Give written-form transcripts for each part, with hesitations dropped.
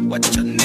What's your name?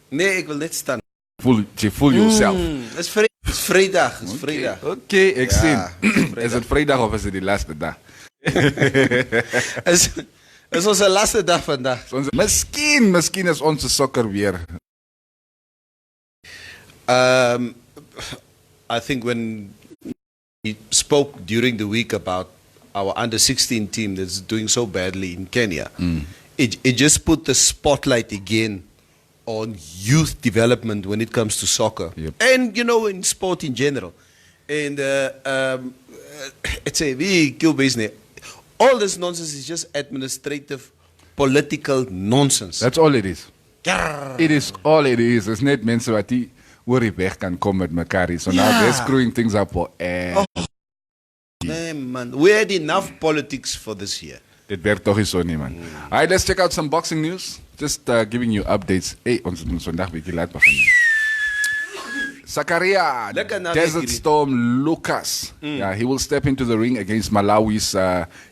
Nee, ik wil net staan. Je voelt jezelf. Het is vrijdag. Het is vrijdag. Oké, ik zie. Is het vrijdag of is het die laatste dag? Het is onze laatste dag vandaag. Misschien is onze soccer weer. I think when we spoke during the week about our under-16 team that's doing so badly in Kenya, it just put the spotlight again on youth development when it comes to soccer. Yep. And, you know, in sport in general. And it's a big business. All this nonsense is just administrative, political nonsense. That's all it is. Ja. It is all it is. Het is net mensen wat die oor die weg kan komen met elkaar. So now they're screwing things up for Nee, man. We had enough politics for this year. Dit werkt toch niet zo niet, man. Alright, let's check out some boxing news. Just giving you updates. Hey, ons moet vandaag een beetje laat beginnen. Zakaria, Desert Storm Lucas. Yeah, he will step into the ring against Malawi's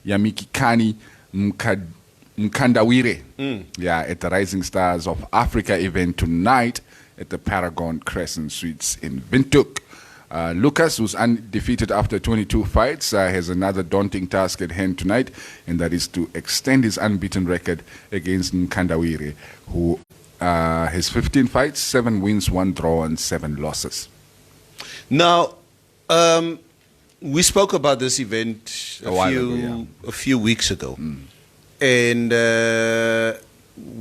Yamikikani Mkandawire. Yeah, at the Rising Stars of Africa event tonight at the Paragon Crescent Suites in Windhoek. Lucas, who's undefeated after 22 fights, has another daunting task at hand tonight, and that is to extend his unbeaten record against Mkandawire, who has 15 fights, 7 wins, 1 draw, and 7 losses. Now, we spoke about this event a few weeks ago, and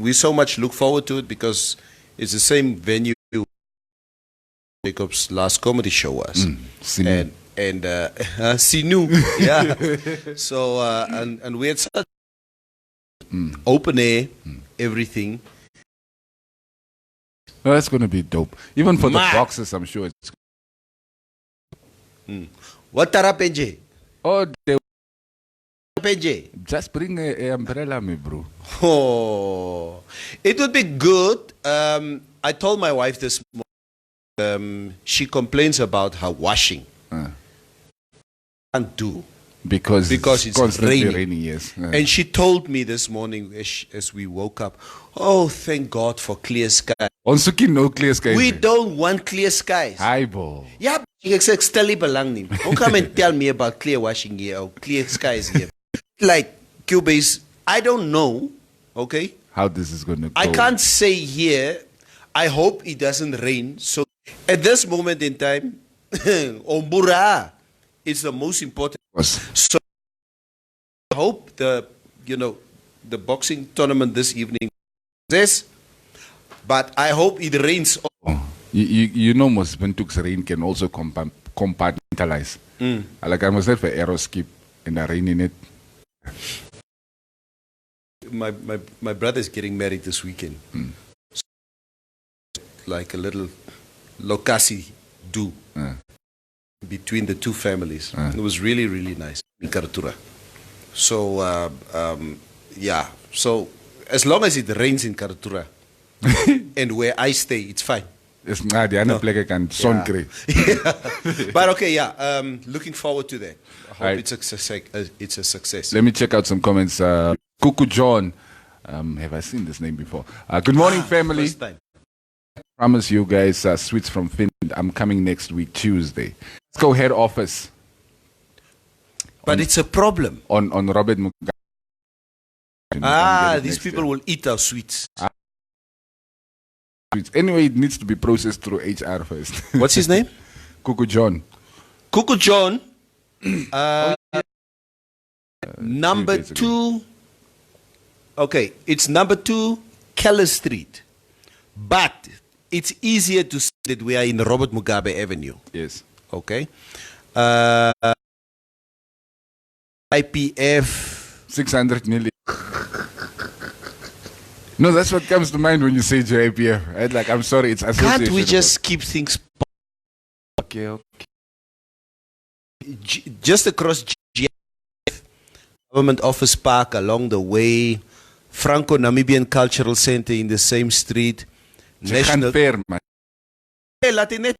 we so much look forward to it because it's the same venue Jacob's last comedy show was. Sinu. And Sinu, yeah. So, and we had such open air, everything. Oh, that's going to be dope. Even for the boxers, I'm sure it's... What Tarapenje? Oh, Penje? just bring an umbrella, me bro. Oh, it would be good. I told my wife this morning. She complains about her washing. Can't do because it's constantly raining. Yes. And she told me this morning as we woke up, oh, thank God for clear skies. Ons soekie no clear skies. We don't want clear skies. Hi, bo. Yeah, ek stel nie belang nie. Don't come and tell me about clear washing here or clear skies here. Like Cubase, I don't know, okay? How this is going to go. I can't say here, I hope it doesn't rain. So at this moment in time, Ombura is the most important. So I hope the boxing tournament this evening this, but I hope it rains. You know, most Windhoek's rain can also compartmentalize. Like I must have an aeroskip and the rain in it. My brother is getting married this weekend. So, like a little lokasi do between the two families. It was really, really nice in Karatura. So, yeah. So, as long as it rains in Karatura and where I stay, it's fine. It's not the other place I can sun create. But okay, yeah. Looking forward to that. I hope Right. it's a success. Let me check out some comments. Kuku John. Have I seen this name before? Good morning, family. First time. Promise you guys sweets from Finland. I'm coming next week, Tuesday. Let's go head office. But it's a problem. On Robert Mugabe. These people will eat our sweets. Anyway, it needs to be processed through HR first. What's his name? Kuku John. Kuku John. Number 2. Okay, it's number 2, Keller Street. But it's easier to say that we are in Robert Mugabe Avenue. Yes. Okay. IPF 600 million. No, that's what comes to mind when you say JIPF. Right? Like, I'm sorry, it's association. Can't we just keep things Okay. just across GIF, Government Office Park along the way, Franco-Namibian Cultural Center in the same street, National Fair, man. Hey, Latinet,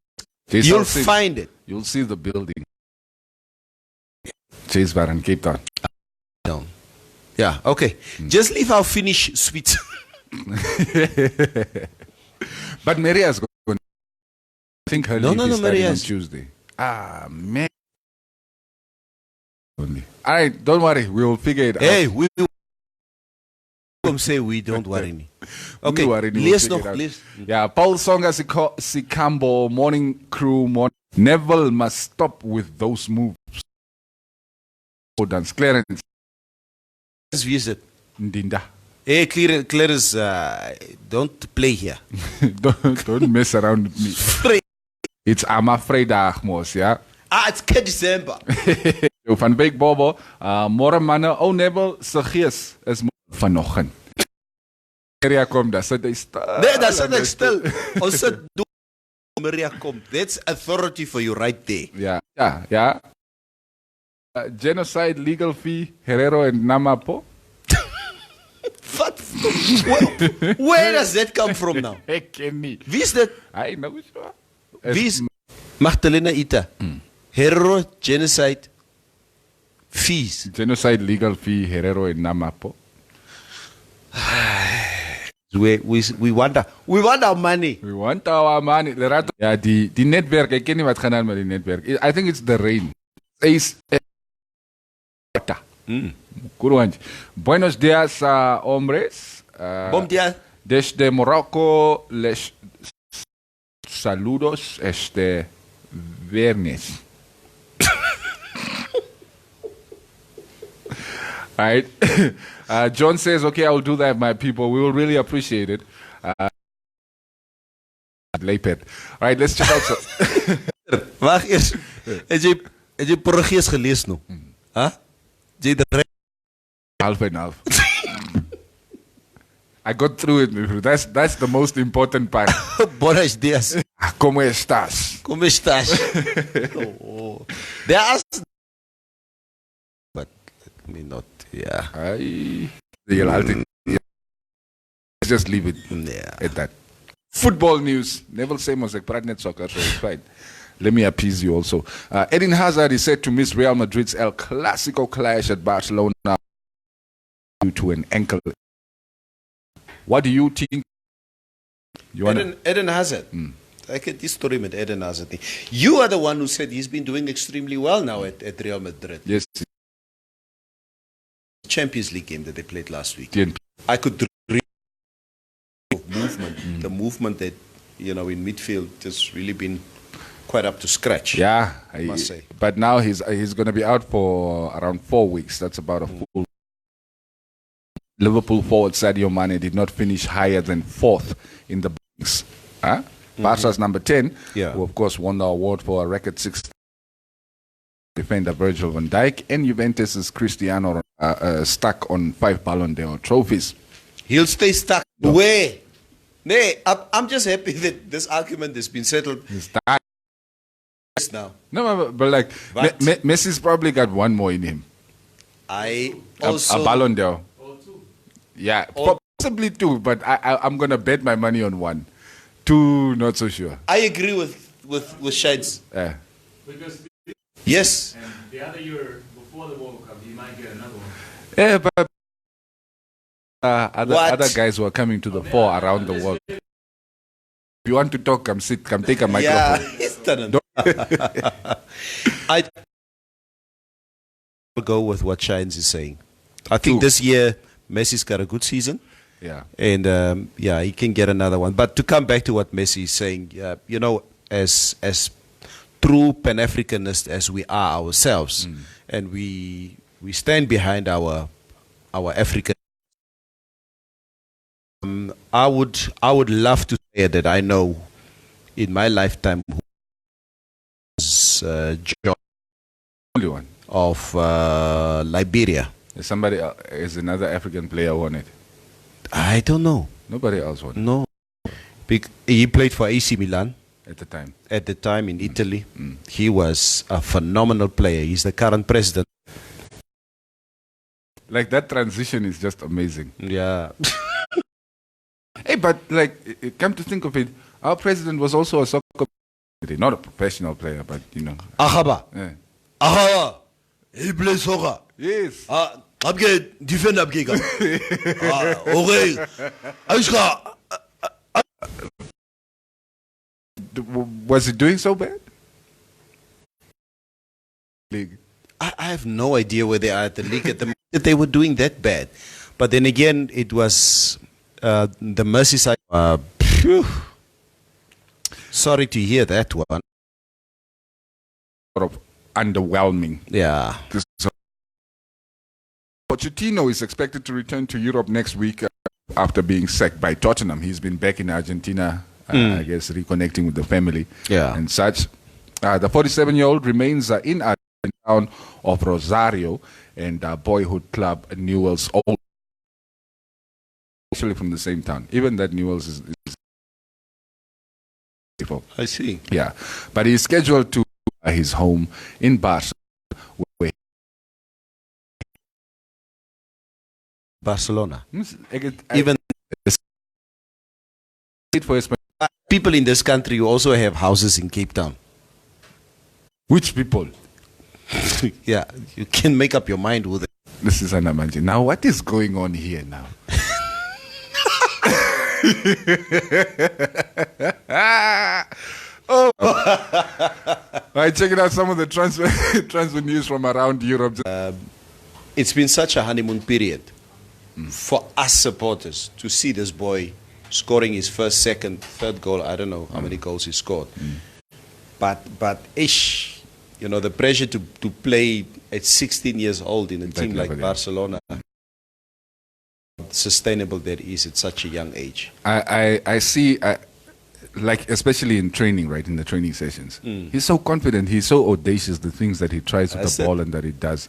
you'll find it. You'll see the building. Chase Bar in Cape Town. Down. Yeah, okay. Just leave our Finnish sweets. But Maria's going. I think her leave is starting on Maria's Tuesday. Ah, man. Only. All right, don't worry. We'll figure it out. Hey, we say we don't worry. Okay, lees nog. Yeah, Paul Songa Sikambo, morning crew, Neville must stop with those moves. Oh, dance. Clarence. Wie is it? Ndinda. Hey, Clarence, don't play here. don't mess around with me. It's Ama Vrydag, mos, yeah? It's December. Van Beek Bobo, môre manne, Neville se gees is vanoggend. Maria kom, daar sit hy stil. Nee, daar sit hy stil. Ons sit Maria kom. That's authority for you right there. Yeah. Genocide legal fee, Herero and Namapo. What? Where does that come from now? Wie is dat? I know sure. Wie is Magdalena Ita? Herero, genocide fees. Genocide legal fee, Herero and Namapo. We want our money. We want our money. Ja, die netwerk, ek ken nie wat gaan aan met die netwerk. I think it's the rain. Buenos días, hombres. Bom dia. Desde Morocco les saludos este viernes. All right. John says, okay, I'll do that, my people. We will really appreciate it. All right, let's check out. Wacht eerst. Heb je Portugees gelezen nog? Huh? Half and half. I got through it. That's the most important part. Buenos días. ¿Cómo estás? ¿Cómo estás? There are, but let me not. Yeah. Let's just leave it at that. Football news. Neville Samos, ek praat net soccer, so it's fine. Let me appease you also. Eden Hazard is said to miss Real Madrid's El Clasico clash at Barcelona due to an ankle. What do you think? Eden Hazard. I get this story with Eden Hazard. You are the one who said he's been doing extremely well now at Real Madrid. Yes. Champions League game that they played last week. DNP. I could read the movement that, in midfield has really been quite up to scratch. Yeah, I must say. But now he's going to be out for around 4 weeks. That's about a full. Liverpool forward Sadio Mane did not finish higher than 4th in the ranks. Barca's number 10, who of course won the award for a record 6th. Defender Virgil van Dijk, and Juventus' Cristiano stuck on 5 Ballon d'Or trophies. He'll stay stuck. No. Where? Nee, I'm just happy that this argument has been settled. Now. No, but like Messi's probably got one more in him. I also a Ballon d'Or. Yeah, possibly 2, but I'm gonna bet my money on 1. 2, not so sure. I agree with Shades. Yes. And the other year before the World Cup, he might get another one. Yeah, but other guys who are coming to the fore around the world. If you want to talk, come take a microphone. Yeah, he's done. I go with what Shines is saying. I think this year Messi's got a good season. Yeah. And he can get another one. But to come back to what Messi is saying, as true Pan-Africanists as we are ourselves, and we stand behind our African. I would love to say that I know in my lifetime who was John Only one. of Liberia. Is is another African player won it? I don't know. Nobody else won it No. He played for AC Milan at the time. at the time in Italy. He was a phenomenal player. He's the current president. Like, that transition is just amazing. Yeah. Hey, but like, come to think of it, our president was also a soccer player. Not a professional player, but you know. Ahaba. Yeah. Ahaba. He plays soccer. Yes. Abge defend abge. Okay. Aishka. Was he doing so bad? League. I have no idea where they are at the league at the moment. They were doing that bad. But then again, it was the Merseyside. Sorry to hear that one. Sort of underwhelming. Yeah. Pochettino is expected to return to Europe next week after being sacked by Tottenham. He's been back in Argentina, I guess, reconnecting with the family and such. The 47-year-old remains in the town of Rosario and boyhood club Newell's Old. Actually from the same town. Even that Newell's is I see. Yeah. But he's scheduled to his home in Barcelona. Even people in this country also have houses in Cape Town. Which people? Yeah, you can make up your mind with it. This is Anamanji. Now, what is going on here now? Oh. All right, checking out some of the transfer news from around Europe. It's been such a honeymoon period for us supporters to see this boy scoring his first, second, third goal. I don't know how many goals he scored. But ish, you know, the pressure to play at 16 years old in a team like Barcelona, sustainable that is at such a young age. I see, like, especially in training, right, in the training sessions. He's so confident, he's so audacious, the things that he tries with the ball and that he does.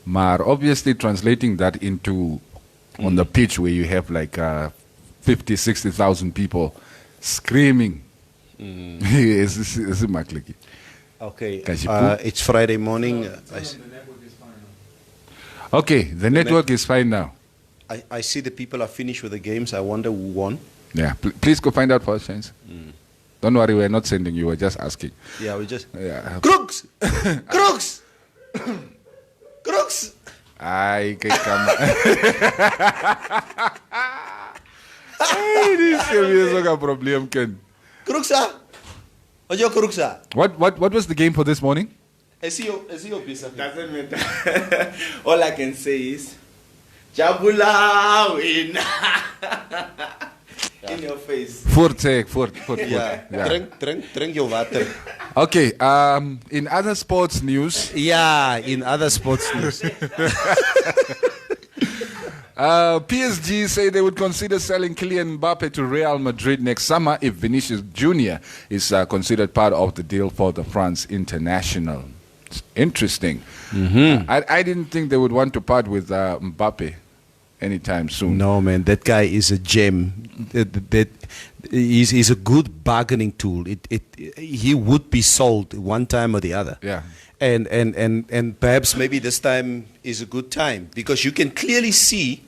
But obviously translating that into on the pitch where you have like 50, 60,000 people screaming. Okay, it's Friday morning. Okay, the network is fine now. I see the people are finished with the games. I wonder who won. Yeah, please go find out for us, Chance. Don't worry, we're not sending you, we're just asking. Yeah, we just... Yeah. Crooks! Crooks! Crooks! Ay, que cama. Ay, this is a problem, Ken. Crooksa! What's your Crooksa? What was the game for this morning? Is he your piece of Doesn't matter. All I can say is Jabula win. In your face. Fort. Yeah. Drink your water. Okay, in other sports news. Yeah, in other sports news. PSG say they would consider selling Kylian Mbappe to Real Madrid next summer if Vinicius Jr. is considered part of the deal for the France international. It's interesting. I didn't think they would want to part with Mbappe anytime soon. No, man, that guy is a gem. He's a good bargaining tool. He would be sold one time or the other. Yeah. And perhaps maybe this time is a good time because you can clearly see,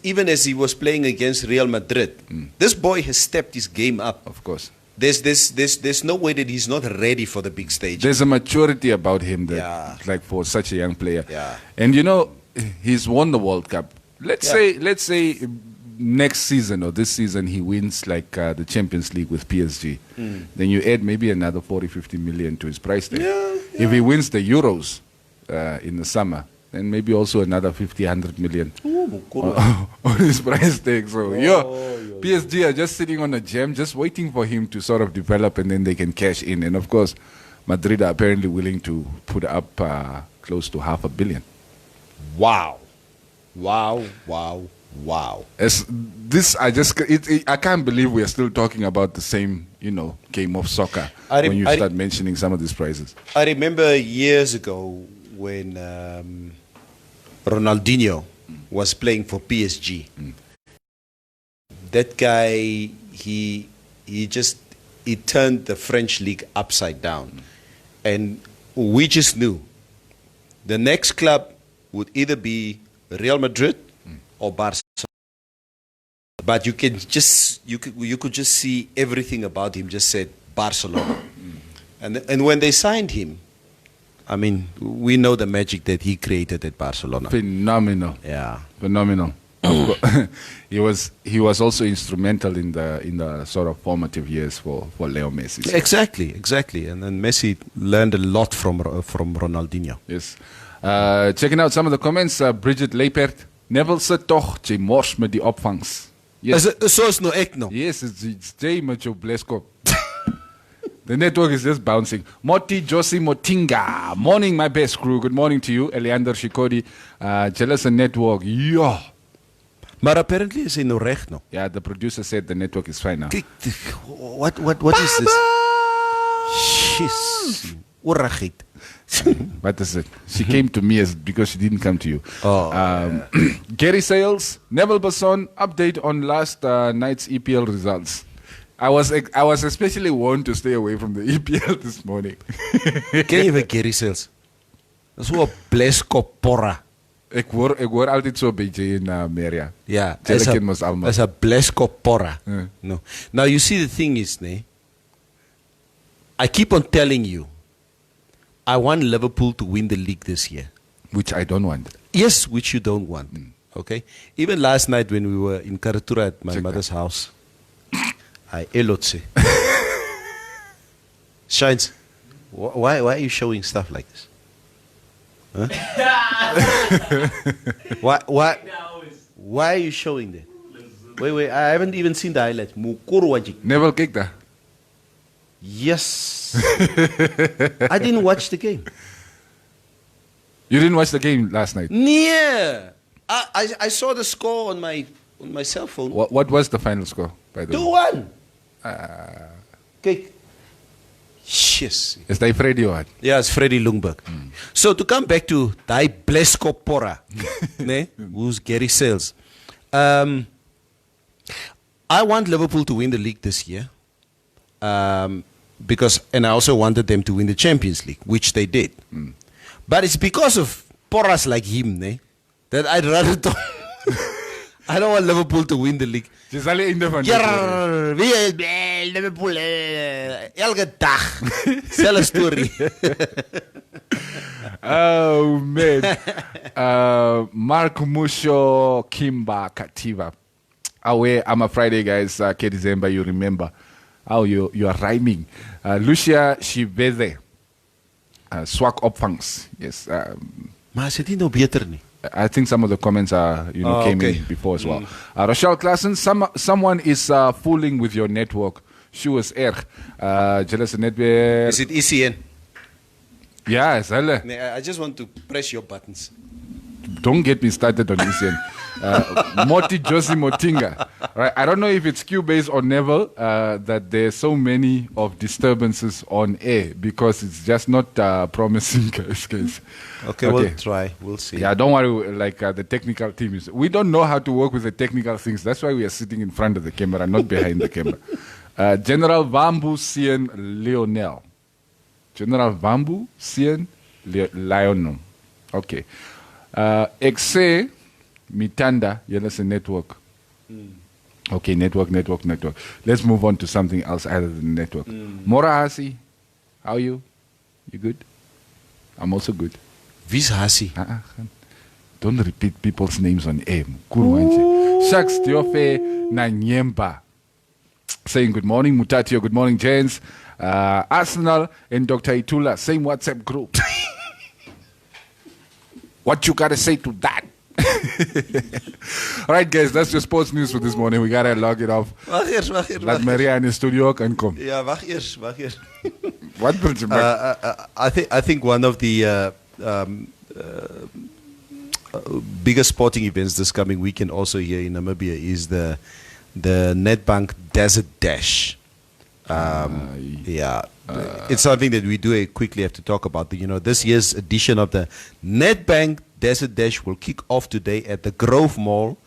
even as he was playing against Real Madrid, this boy has stepped his game up. Of course. There's no way that he's not ready for the big stage. There's a maturity about him that, like, for such a young player. Yeah. And you know, he's won the World Cup. Let's say next season or this season he wins like the Champions League with PSG. Then you add maybe another 40-50 million to his price tag. If he wins the Euros in the summer, then maybe also another 50-100 million on his price tag. So PSG are just sitting on a gem, just waiting for him to sort of develop, and then they can cash in. And of course, Madrid are apparently willing to put up close to $500 million. Wow. Wow. I can't believe we are still talking about the same, game of soccer when you start mentioning some of these prizes. I remember years ago when Ronaldinho was playing for PSG. That guy, he turned the French league upside down. And we just knew the next club would either be Real Madrid or Barcelona. But you could just see everything about him just said Barcelona. And when they signed him, I mean, we know the magic that he created at Barcelona. Phenomenal. Yeah. Phenomenal. He was also instrumental in the sort of formative years for Leo Messi. Exactly. And then Messi learned a lot from Ronaldinho. Yes. Checking out some of the comments. Bridget Leipert. Neville se toch, jy mors met die opvangs. Yes. Soos nou ek nou. Yes, it's Jay met jou bleskop. The network is just bouncing. Moti Josie Motinga. Morning, my best crew. Good morning to you. Eleander Shikodi. Jealous network. Yeah. Maar apparently is hy nou reg nou. Yeah, the producer said the network is fine now. What is this? Jeez. Orrigheid. What is it? She came to me because she didn't come to you. Gary Sales, Neville Basson, update on last night's EPL results. I was especially warned to stay away from the EPL this morning. Ken jy vir Gary Sales? Dis so 'n bleskop porra. Ek hoor altyd so 'n bietjie in Meria. Yeah, It's a bleskop porra. No. Now you see the thing is, I keep on telling you, I want Liverpool to win the league this year. Which I don't want. Yes, which you don't want. Okay? Even last night when we were in Karatura at my mother's house, I elotse. Shines, why are you showing stuff like this? Huh? Why are you showing that? Wait, I haven't even seen the highlights. Neville kicked that. Yes. I didn't watch the game. You didn't watch the game last night? Yeah. I saw the score on my cell phone. What was the final score, by the way? 2-1. Kijk. Yes. Is that Freddie or what? Yeah, it's Freddie Lundberg. So to come back to die Blesko Porra, who's Gary Sales. I want Liverpool to win the league this year. Because I also wanted them to win the Champions League, which they did. But it's because of porras like him, that I'd rather I don't want Liverpool to win the league. Liverpool, elke dag. Selfe story. Oh, man. Mark Musho Kimba Kativa. I'm a Friday, guys. December, you remember. Oh, you are rhyming. Lucia Shiveze. Swak opvangs. Yes. Maar is dit nou beter nie? I think some of the comments came in before as well. Rochelle Klassen, someone is fooling with your network. She was erg. Jealous netwerk. Is it ECN? Yeah, it's hulle. I just want to press your buttons. Don't get me started on ECN. Moti Josie Motinga. Right? I don't know if it's Cubase or Neville that there's so many of disturbances on air because it's just not promising, guys. Okay, we'll try. We'll see. Yeah, don't worry. Like the technical team is. We don't know how to work with the technical things. That's why we are sitting in front of the camera, not behind the camera. General Vambu Sien Lionel. General Vambu Sien Lionel. Okay. Exe Mitanda, Yellow network. Okay, network. Let's move on to something else other than network. Mora Hasi, how are you? You good? I'm also good. Wie's Hasi? Don't repeat people's names on air. Shaks Diofe Nanyemba. Saying good morning, Mutatio, good morning, James. Arsenal and Dr. Itula, same WhatsApp group. What you gotta say to that? All right, guys, that's your sports news for this morning. We gotta log it off. Wacht eers. Laat Maria in the studio kan kom. Ja, wacht eers. What I think one of the biggest sporting events this coming weekend also here in Namibia is the Nedbank Desert Dash. It's something that we do quickly have to talk about. This year's edition of the Nedbank Desert Dash will kick off today at the Grove Mall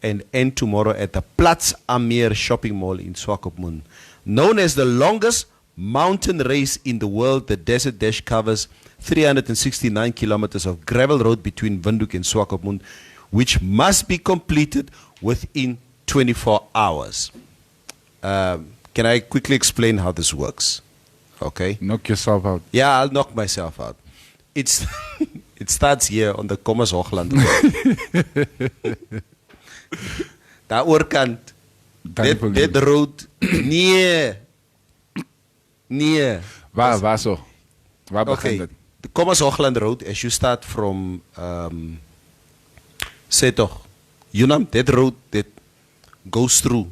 and end tomorrow at the Platz Amir shopping mall in Swakopmund. Known as the longest mountain race in the world, the Desert Dash covers 369 kilometers of gravel road between Windhoek and Swakopmund, which must be completed within 24 hours. Can I quickly explain how this works? Okay. Knock yourself out. Yeah, I'll knock myself out. It starts here on the Kommas Hoogland. Daar oorkant. Dit road. Nee. Waar zo? Waar begint het? The Kommas Hoogland Road, as you start from, say toch, Unam, that road that goes through.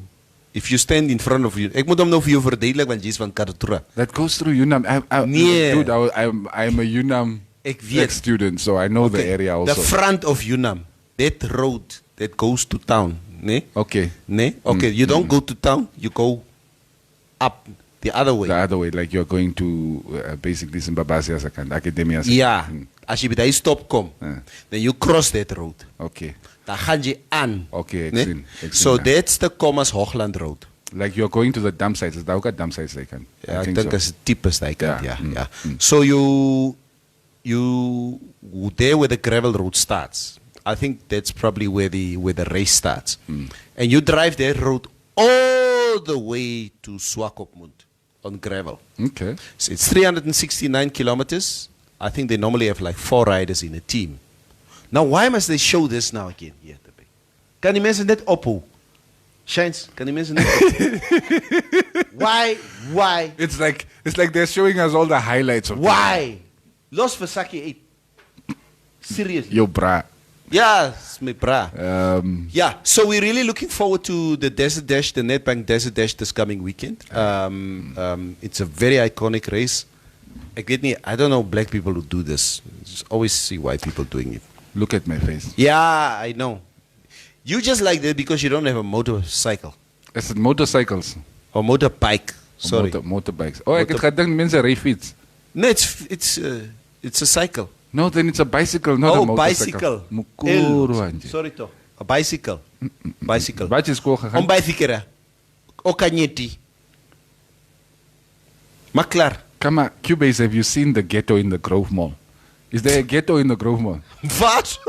If you stand in front of you, ek moet hom nou vir jou verduidelik want jy's van Kartura. That goes through Unam. Nee. Dude, I'm a Unam ex-student, so I know the area also. The front of Unam, that road that goes to town. Nee? Okay. Nee? Okay, you don't go to town, you go up the other way. The other way, like you're going to basically Zimbabwe as a kind academia. Ja, as jy by die stop kom, then you cross that road. Okay. Dan gaan jy aan. Okay, ek Nee? sien, So that's the Kommas Hoogland Road. Like you're going to the dump sites. Is daar ook 'n dump sites like kan? Ja, ek dink is die tipe daai kant, Ja. ja. So you there where the gravel road starts. I think that's probably where the race starts. And you drive that road all the way to Swakopmund on gravel. Okay. So it's 369 kilometers. I think they normally have like 4 riders in a team. Now, why must they show this now again? Hier, kan die mense net ophou? Shines, kan die mense net ophou? Why? It's like they're showing us all the highlights of Why? Los vir sakkie uit. Seriously. Yo, bra. Yeah, it's my bra. Um, Yeah, so we're really looking forward to the Desert Dash, the Nedbank Desert Dash this coming weekend. It's a very iconic race. I don't know black people who do this. Just always see white people doing it. Look at my face. Yeah, I know. You just like that because you don't have a motorcycle It's motorcycles. or motorbike. Sorry. Motorbikes. Oh, ek het gedink mense ry fiets. No, it's a cycle. No, then it's a bicycle, not a motorcycle. Bicycle. Mukuru anje. Sorry toch. A bicycle. Bicycle. Wat jy skool gegaan? Om bicycle. O kanyeti. Maar klaar. Come on, Cubase, have you seen the ghetto in the Grove Mall? Is there a ghetto in the Grove Mall? Wat?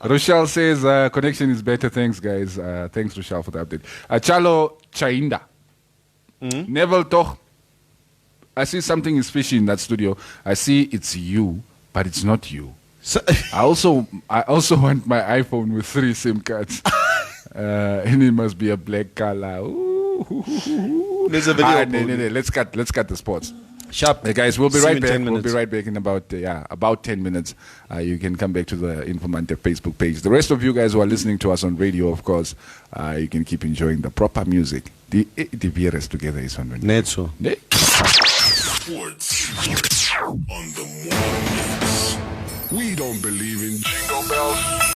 Rochelle says connection is better. Thanks, guys. Thanks, Rochelle, for the update. Chalo Chainda. Neville toch. I see something is fishy in that studio. I see it's you, but it's not you. So, I also want my iPhone with 3 SIM cards. And it must be a black color. Ooh. There's a video. No. Let's cut the sports. Sharp. Hey guys, we'll be See you right in back. 10 We'll minutes. be right back in about 10 minutes. You can come back to the Informante Facebook page. The rest of you guys who are listening to us on radio, of course, you can keep enjoying the proper music. The VRS together is on. Net so. Sports on the morning mix. We don't believe in jingle bells.